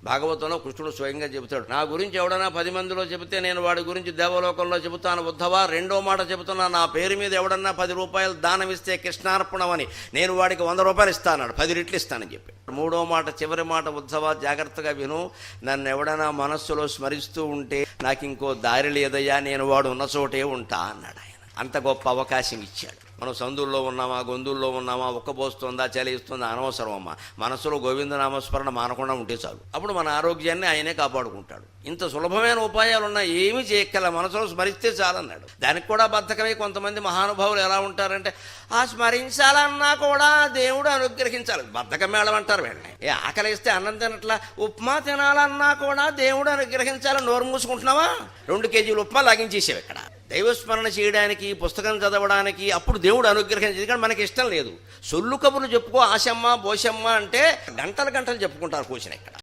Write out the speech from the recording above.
భాగవతంలో కృష్ణుడు స్వయంగా చెబుతాడు, నా గురించి ఎవడన్నా 10 మందిలో చెబితే నేను వాడి గురించి దేవలోకంలో చెబుతాను ఉద్ధవా. రెండో మాట చెబుతున్నా, నా పేరు మీద ఎవడన్నా 10 రూపాయలు దానం ఇస్తే కృష్ణార్పణమని నేను వాడికి 100 రూపాయలు ఇస్తాను, 10 రెట్లు ఇస్తానని చెప్పి. మూడో మాట, చివరి మాట, ఉద్ధవా జాగ్రత్తగా విను, నన్ను ఎవడన్నా మనస్సులో స్మరిస్తూ ఉంటే నాకు ఇంకో దారి లేదయ్యా, నేను వాడు ఉన్న చోటే ఉంటా అన్నాడు ఆయన. అంత గొప్ప అవకాశం ఇచ్చాడు. మనం సందుల్లో ఉన్నామా, గొంతుల్లో ఉన్నామా, ఉక్కబోస్తుందా, చలిస్తుందా అనవసరం అమ్మా. మనసులో గోవిందనామస్మరణ మానకుండా ఉంటే చాలు. అప్పుడు మన ఆరోగ్యాన్ని ఆయనే కాపాడుకుంటాడు. ఇంత సులభమైన ఉపాయాలున్నా ఏమీ చేయక్కల, మనసులో స్మరిస్తే చాలన్నాడు. దానికి కూడా బద్ధకమై కొంతమంది మహానుభావులు ఎలా ఉంటారంటే, ఆ స్మరించాలన్నా కూడా దేవుడు అనుగ్రహించాలి, బద్ధకం మేళం అంటారు వీళ్ళని. ఆకలిస్తే అన్నం తినట్లా, ఉప్మా తినాలన్నా కూడా దేవుడు అనుగ్రహించాలి. నోరు మూసుకుంటున్నావా, 2 కేజీలు ఉప్మా లాగించేసావు ఇక్కడ. దైవస్మరణ చేయడానికి, పుస్తకం చదవడానికి అప్పుడు దేవుడు అనుగ్రహించేది. కానీ మనకి ఇష్టం లేదు. సొల్లు కబుర్లు చెప్పుకో, ఆశమ్మ బోషమ్మ అంటే గంటలు గంటలు చెప్పుకుంటారు కూర్చుని ఇక్కడ.